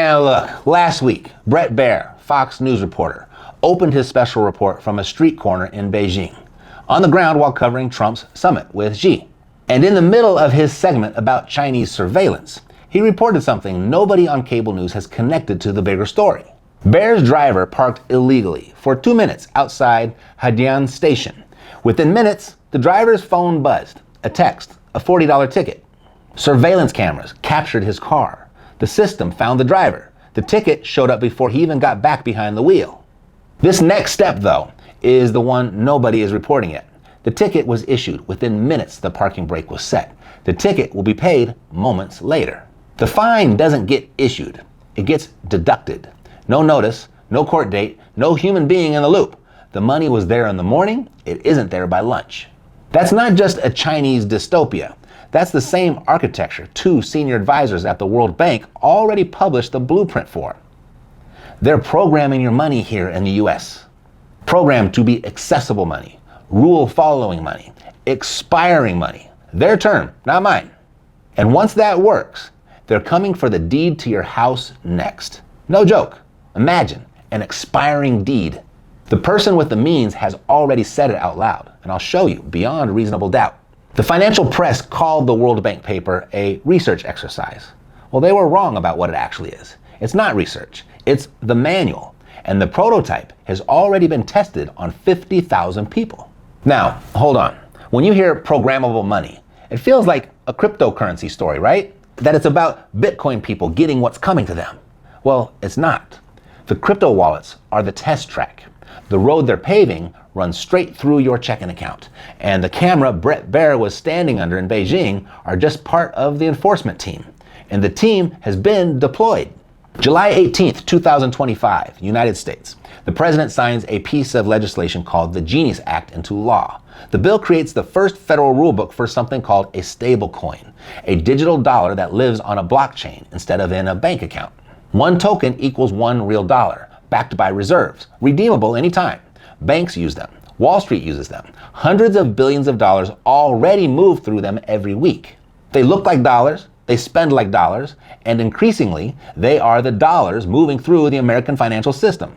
Now look, last week, Bret Baier, Fox News reporter, opened his special report from a street corner in Beijing, on the ground while covering Trump's summit with Xi. And in the middle of his segment about Chinese surveillance, he reported something nobody on cable news has connected to the bigger story. Baier's driver parked illegally for 2 minutes outside Hadian Station. Within minutes, the driver's phone buzzed. A text, a $40 ticket. Surveillance cameras captured his car. The system found the driver. The ticket showed up before he even got back behind the wheel. This next step, though, is the one nobody is reporting yet. The ticket was issued within minutes the parking brake was set. The ticket will be paid moments later. The fine doesn't get issued. It gets deducted. No notice, no court date, no human being in the loop. The money was there in the morning. It isn't there by lunch. That's not just a Chinese dystopia. That's the same architecture 2 senior advisors at the World Bank already published the blueprint for. They're programming your money here in the US. Programmed to be accessible money, rule-following money, expiring money. Their term, not mine. And once that works, they're coming for the deed to your house next. No joke. Imagine an expiring deed. The person with the means has already said it out loud, and I'll show you beyond reasonable doubt. The financial press called the World Bank paper a research exercise. Well, they were wrong about what it actually is. It's not research. It's the manual, and the prototype has already been tested on 50,000 people. Now, hold on. When you hear programmable money, it feels like a cryptocurrency story, right? That it's about Bitcoin people getting what's coming to them. Well, it's not. The crypto wallets are the test track. The road they're paving runs straight through your checking account. And the camera Bret Baier was standing under in Beijing are just part of the enforcement team. And the team has been deployed. July 18th, 2025, United States. The president signs a piece of legislation called the Genius Act into law. The bill creates the first federal rulebook for something called a stablecoin, a digital dollar that lives on a blockchain instead of in a bank account. 1 token equals 1 real dollar, backed by reserves, redeemable anytime. Banks use them. Wall Street uses them. Hundreds of billions of dollars already move through them every week. They look like dollars, they spend like dollars, and increasingly, they are the dollars moving through the American financial system.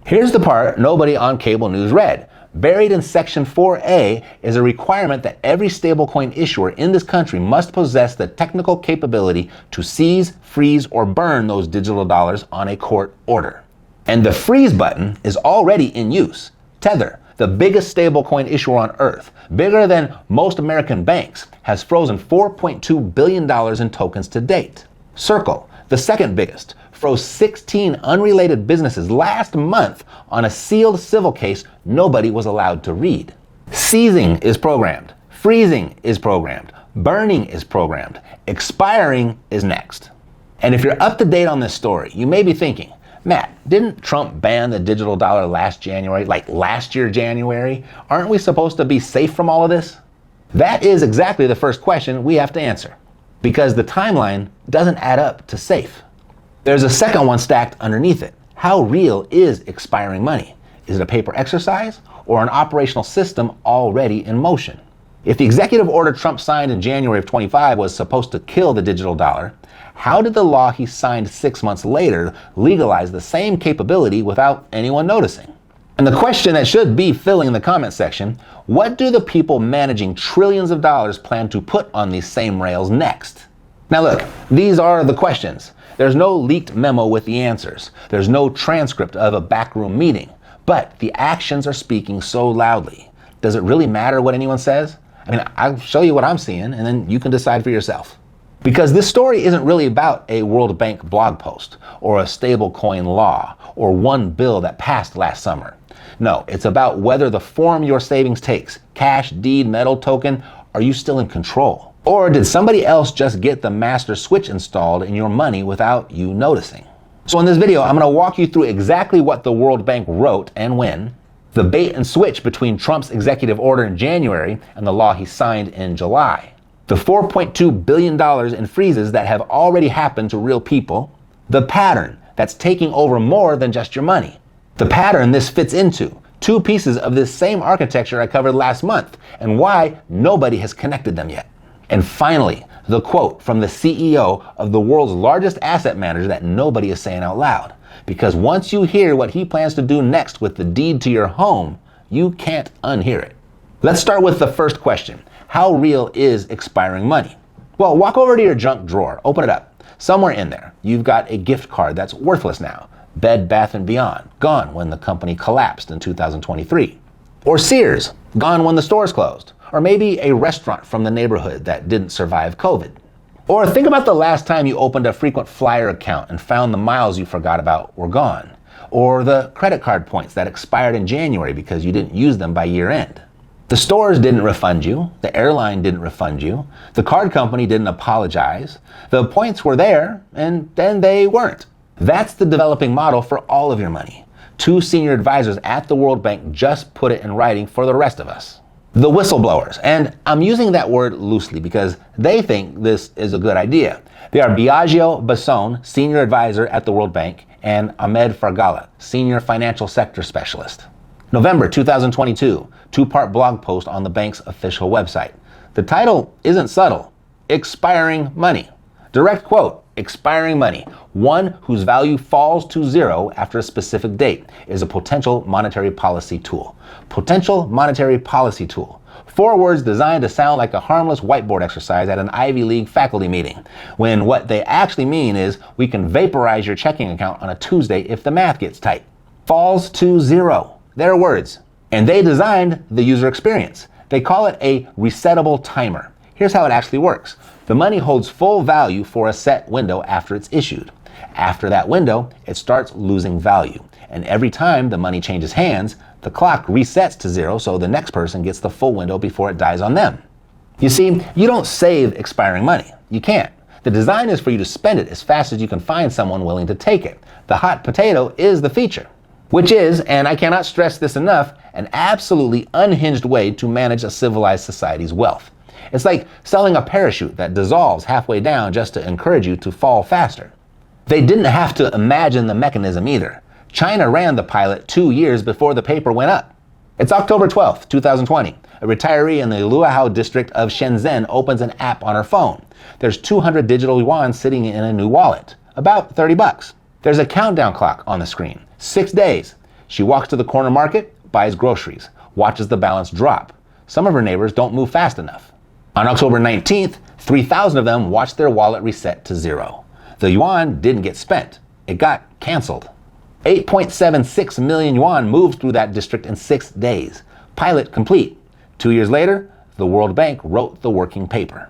Here's the part nobody on cable news read. Buried in Section 4A is a requirement that every stablecoin issuer in this country must possess the technical capability to seize, freeze, or burn those digital dollars on a court order. And the freeze button is already in use. Tether, the biggest stablecoin issuer on earth, bigger than most American banks, has frozen $4.2 billion in tokens to date. Circle, the second biggest, froze 16 unrelated businesses last month on a sealed civil case nobody was allowed to read. Seizing is programmed. Freezing is programmed. Burning is programmed. Expiring is next. And if you're up to date on this story, you may be thinking, Matt, didn't Trump ban the digital dollar last January, like last year January? Aren't we supposed to be safe from all of this? That is exactly the first question we have to answer, because the timeline doesn't add up to safe. There's a second one stacked underneath it. How real is expiring money? Is it a paper exercise or an operational system already in motion? If the executive order Trump signed in January of 25 was supposed to kill the digital dollar, how did the law he signed 6 months later legalize the same capability without anyone noticing? And the question that should be filling the comment section, what do the people managing trillions of dollars plan to put on these same rails next? Now look, these are the questions. There's no leaked memo with the answers. There's no transcript of a backroom meeting. But the actions are speaking so loudly. Does it really matter what anyone says? I mean, I'll show you what I'm seeing, and then you can decide for yourself. Because this story isn't really about a World Bank blog post, or a stablecoin law, or one bill that passed last summer. No, it's about whether the form your savings takes, cash, deed, metal, token, are you still in control? Or did somebody else just get the master switch installed in your money without you noticing? So in this video, I'm going to walk you through exactly what the World Bank wrote and when, the bait and switch between Trump's executive order in January and the law he signed in July, the $4.2 billion in freezes that have already happened to real people, the pattern that's taking over more than just your money, the pattern this fits into, 2 pieces of this same architecture I covered last month, and why nobody has connected them yet. And finally, The quote from the CEO of the world's largest asset manager that nobody is saying out loud. Because once you hear what he plans to do next with the deed to your home, you can't unhear it. Let's start with the first question. How real is expiring money? Well, walk over to your junk drawer, open it up. Somewhere in there, you've got a gift card that's worthless now. Bed Bath & Beyond, gone when the company collapsed in 2023. Or Sears, gone when the stores closed. Or maybe a restaurant from the neighborhood that didn't survive COVID. Or think about the last time you opened a frequent flyer account and found the miles you forgot about were gone. Or the credit card points that expired in January because you didn't use them by year end. The stores didn't refund you, the airline didn't refund you, the card company didn't apologize, the points were there, and then they weren't. That's the developing model for all of your money. 2 senior advisors at the World Bank just put it in writing for the rest of us. The whistleblowers, and I'm using that word loosely because they think this is a good idea. They are Biagio Basson, senior advisor at the World Bank, and Ahmed Fargala, senior financial sector specialist. November 2022, 2-part blog post on the bank's official website. The title isn't subtle. Expiring money. Direct quote, expiring money, one whose value falls to 0 after a specific date, is a potential monetary policy tool. Potential monetary policy tool. 4 words designed to sound like a harmless whiteboard exercise at an Ivy League faculty meeting, when what they actually mean is we can vaporize your checking account on a Tuesday if the math gets tight. Falls to 0. Their words. And they designed the user experience. They call it a resettable timer. Here's how it actually works. The money holds full value for a set window after it's issued. After that window, it starts losing value. And every time the money changes hands, the clock resets to 0 so the next person gets the full window before it dies on them. You see, you don't save expiring money. You can't. The design is for you to spend it as fast as you can find someone willing to take it. The hot potato is the feature. Which is, and I cannot stress this enough, an absolutely unhinged way to manage a civilized society's wealth. It's like selling a parachute that dissolves halfway down just to encourage you to fall faster. They didn't have to imagine the mechanism either. China ran the pilot 2 years before the paper went up. It's October 12th, 2020. A retiree in the Luohao district of Shenzhen opens an app on her phone. There's 200 digital yuan sitting in a new wallet, about $30. There's a countdown clock on the screen. 6 days. She walks to the corner market, buys groceries, watches the balance drop. Some of her neighbors don't move fast enough. On October 19th, 3,000 of them watched their wallet reset to 0. The yuan didn't get spent. It got canceled. 8.76 million yuan moved through that district in 6 days. Pilot complete. 2 years later, the World Bank wrote the working paper.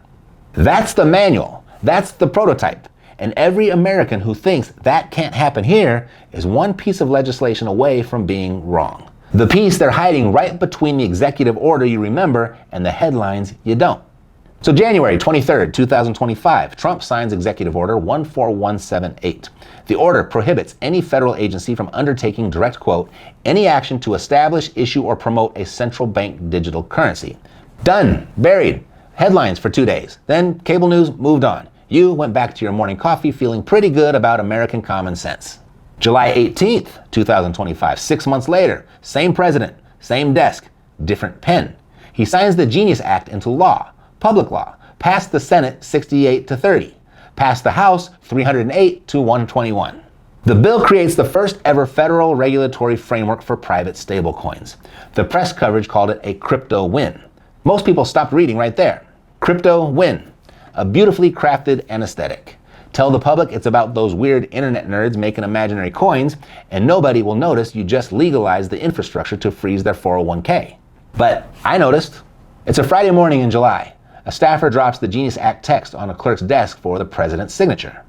That's the manual. That's the prototype. And every American who thinks that can't happen here is one piece of legislation away from being wrong. The piece they're hiding right between the executive order you remember and the headlines you don't. So January 23rd, 2025, Trump signs Executive Order 14178. The order prohibits any federal agency from undertaking, direct quote, any action to establish, issue, or promote a central bank digital currency. Done. Buried. Headlines for 2 days. Then cable news moved on. You went back to your morning coffee feeling pretty good about American common sense. July 18th, 2025, 6 months later, same president, same desk, different pen. He signs the Genius Act into law, public law, passed the Senate 68 to 30, passed the House 308 to 121. The bill creates the first ever federal regulatory framework for private stablecoins. The press coverage called it a crypto win. Most people stopped reading right there. Crypto win. A beautifully crafted anesthetic. Tell the public it's about those weird internet nerds making imaginary coins, and nobody will notice you just legalized the infrastructure to freeze their 401k. But I noticed. It's a Friday morning in July. A staffer drops the Genius Act text on a clerk's desk for the president's signature.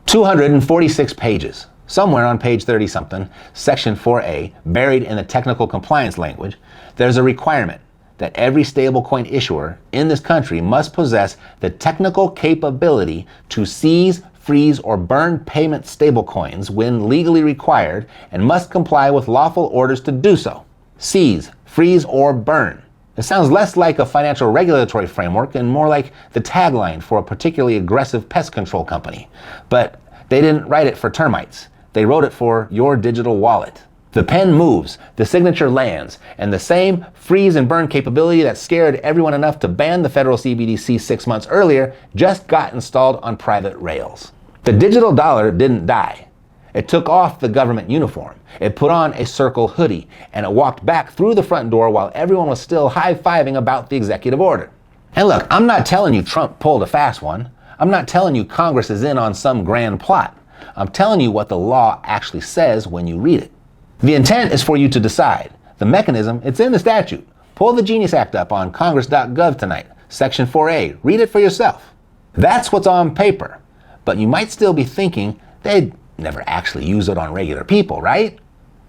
246 pages. Somewhere on page 30-something, section 4A, buried in the technical compliance language, there's a requirement that every stablecoin issuer in this country must possess the technical capability to seize, freeze, or burn payment stablecoins when legally required and must comply with lawful orders to do so. Seize, freeze, or burn. It sounds less like a financial regulatory framework and more like the tagline for a particularly aggressive pest control company. But they didn't write it for termites. They wrote it for your digital wallet. The pen moves, the signature lands, and the same freeze and burn capability that scared everyone enough to ban the federal CBDC 6 months earlier just got installed on private rails. The digital dollar didn't die. It took off the government uniform, it put on a circle hoodie, and it walked back through the front door while everyone was still high-fiving about the executive order. And look, I'm not telling you Trump pulled a fast one. I'm not telling you Congress is in on some grand plot. I'm telling you what the law actually says when you read it. The intent is for you to decide. The mechanism, it's in the statute. Pull the Genius Act up on congress.gov tonight, Section 4A. Read it for yourself. That's what's on paper. But you might still be thinking they'd never actually use it on regular people, right?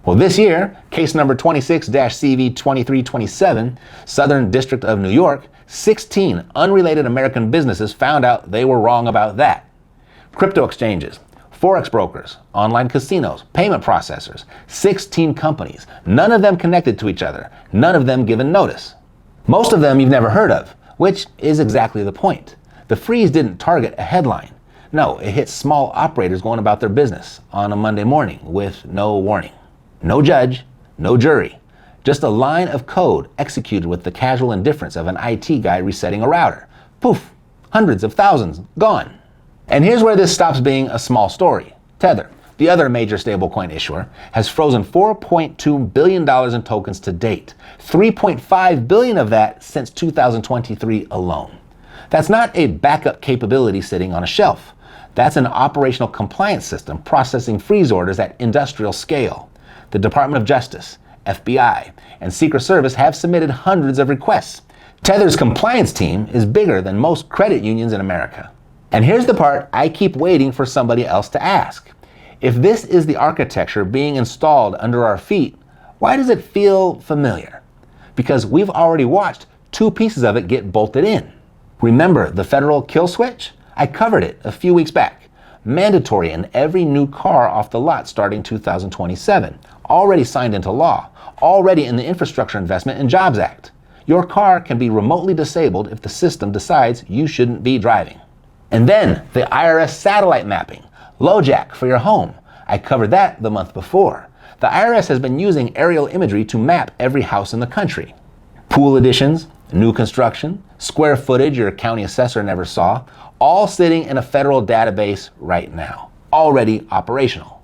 Well, this year, case number 26-CV2327, Southern District of New York, 16 unrelated American businesses found out they were wrong about that. Crypto exchanges, Forex brokers, online casinos, payment processors, 16 companies, none of them connected to each other, none of them given notice. Most of them you've never heard of, which is exactly the point. The freeze didn't target a headline. No, it hit small operators going about their business on a Monday morning with no warning. No judge, no jury, just a line of code executed with the casual indifference of an IT guy resetting a router. Poof, hundreds of thousands gone. And here's where this stops being a small story. Tether, the other major stablecoin issuer, has frozen $4.2 billion in tokens to date, $3.5 billion of that since 2023 alone. That's not a backup capability sitting on a shelf. That's an operational compliance system processing freeze orders at industrial scale. The Department of Justice, FBI, and Secret Service have submitted hundreds of requests. Tether's compliance team is bigger than most credit unions in America. And here's the part I keep waiting for somebody else to ask. If this is the architecture being installed under our feet, why does it feel familiar? Because we've already watched 2 pieces of it get bolted in. Remember the federal kill switch? I covered it a few weeks back. Mandatory in every new car off the lot starting 2027. Already signed into law. Already in the Infrastructure Investment and Jobs Act. Your car can be remotely disabled if the system decides you shouldn't be driving. And then the IRS satellite mapping, LoJack for your home. I covered that the month before. The IRS has been using aerial imagery to map every house in the country. Pool additions, new construction, square footage your county assessor never saw, all sitting in a federal database right now, already operational.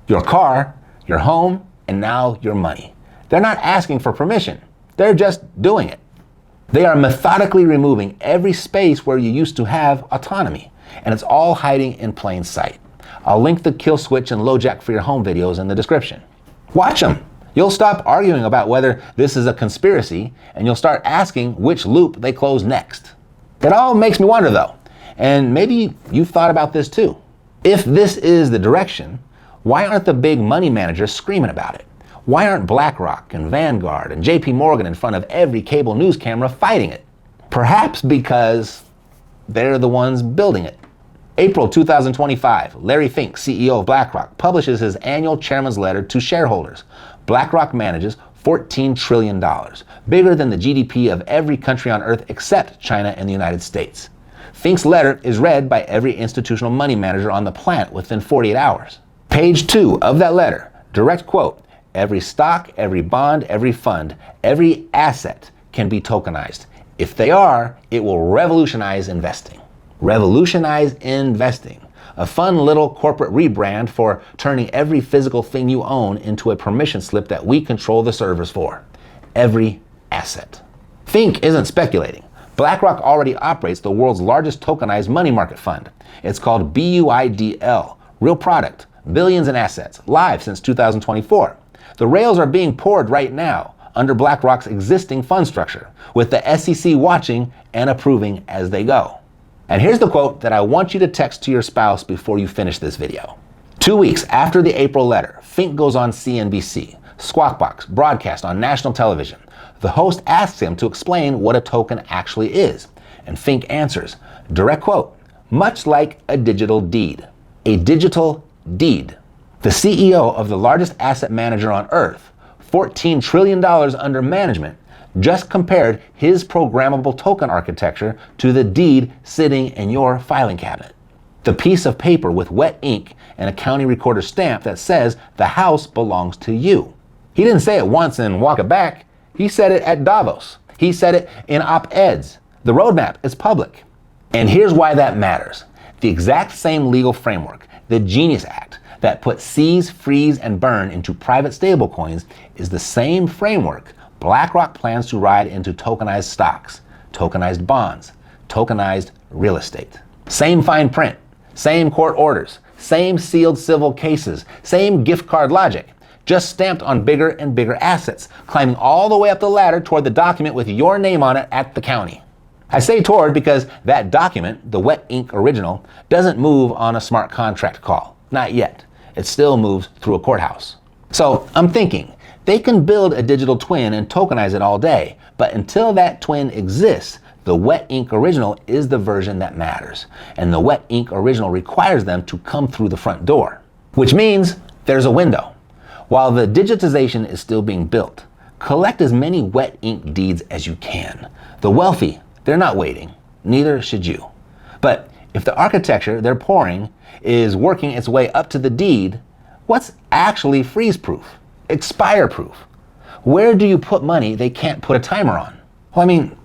Your car, your home, and now your money. They're not asking for permission. They're just doing it. They are methodically removing every space where you used to have autonomy, and it's all hiding in plain sight. I'll link the kill switch and LoJack for your home videos in the description. Watch them. You'll stop arguing about whether this is a conspiracy, and you'll start asking which loop they close next. It all makes me wonder though, and maybe you've thought about this too. If this is the direction, why aren't the big money managers screaming about it? Why aren't BlackRock and Vanguard and JP Morgan in front of every cable news camera fighting it? Perhaps because they're the ones building it. April 2025, Larry Fink, CEO of BlackRock, publishes his annual chairman's letter to shareholders. BlackRock manages $14 trillion, bigger than the GDP of every country on earth except China and the United States. Fink's letter is read by every institutional money manager on the planet within 48 hours. Page 2 of that letter, direct quote, every stock, every bond, every fund, every asset can be tokenized. If they are, it will revolutionize investing. Revolutionize investing. A fun little corporate rebrand for turning every physical thing you own into a permission slip that we control the servers for. Every asset. Fink isn't speculating. BlackRock already operates the world's largest tokenized money market fund. It's called BUIDL, real product, billions in assets, live since 2024. The rails are being poured right now under BlackRock's existing fund structure, with the SEC watching and approving as they go. And here's the quote that I want you to text to your spouse before you finish this video. 2 weeks after the April letter, Fink goes on CNBC, Squawk Box, broadcast on national television. The host asks him to explain what a token actually is, and Fink answers, direct quote, much like a digital deed. A digital deed. The CEO of the largest asset manager on earth, $14 trillion under management, just compared his programmable token architecture to the deed sitting in your filing cabinet. The piece of paper with wet ink and a county recorder stamp that says the house belongs to you. He didn't say it once and walk it back. He said it at Davos. He said it in op-eds. The roadmap is public. And here's why that matters. The exact same legal framework, the Genius Act, that put seize, freeze, and burn into private stablecoins is the same framework BlackRock plans to ride into tokenized stocks, tokenized bonds, tokenized real estate. Same fine print, same court orders, same sealed civil cases, same gift card logic, just stamped on bigger and bigger assets, climbing all the way up the ladder toward the document with your name on it at the county. I say toward because that document, the wet ink original, doesn't move on a smart contract call. Not yet. It still moves through a courthouse. So I'm thinking, they can build a digital twin and tokenize it all day, but until that twin exists, the wet ink original is the version that matters. And the wet ink original requires them to come through the front door. Which means there's a window. While the digitization is still being built, collect as many wet ink deeds as you can. The wealthy, they're not waiting. Neither should you. But if the architecture they're pouring is working its way up to the deed, what's actually freeze-proof, expire-proof? Where do you put money they can't put a timer on? Well, I mean,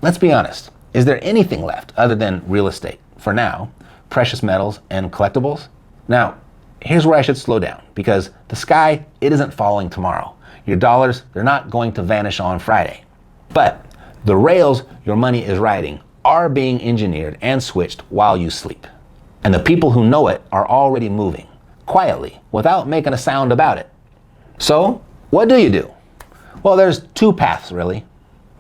let's be honest. Is there anything left other than real estate, for now, precious metals and collectibles? Now, here's where I should slow down, because the sky, it isn't falling tomorrow. Your dollars, they're not going to vanish on Friday. But the rails your money is riding are being engineered and switched while you sleep. And the people who know it are already moving, quietly, without making a sound about it. So, what do you do? Well, there's two paths, really.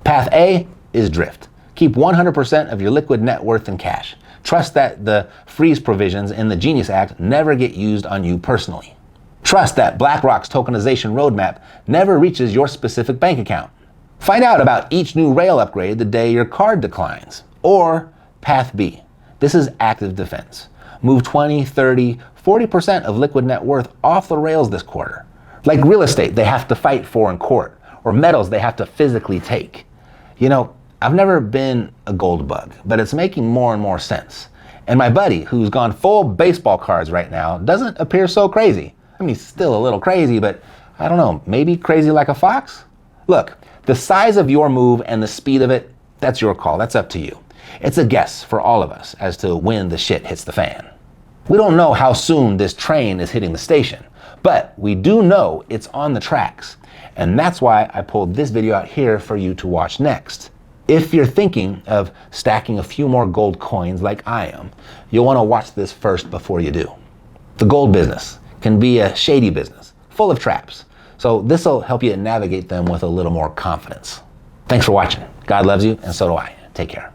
Path A is drift. Keep 100% of your liquid net worth in cash. Trust that the freeze provisions in the Genius Act never get used on you personally. Trust that BlackRock's tokenization roadmap never reaches your specific bank account. Find out about each new rail upgrade the day your card declines. Or Path B. This is active defense. Move 20, 30, 40% of liquid net worth off the rails this quarter. Like real estate they have to fight for in court, or metals they have to physically take. You know, I've never been a gold bug, but it's making more and more sense. And my buddy, who's gone full baseball cards right now, doesn't appear so crazy. I mean, he's still a little crazy, but I don't know, maybe crazy like a fox? Look, the size of your move and the speed of it, that's your call, that's up to you. It's a guess for all of us as to when the shit hits the fan. We don't know how soon this train is hitting the station, but we do know it's on the tracks. And that's why I pulled this video out here for you to watch next. If you're thinking of stacking a few more gold coins like I am, you'll want to watch this first before you do. The gold business can be a shady business, full of traps. So this will help you navigate them with a little more confidence. Thanks for watching. God loves you, and so do I. Take care.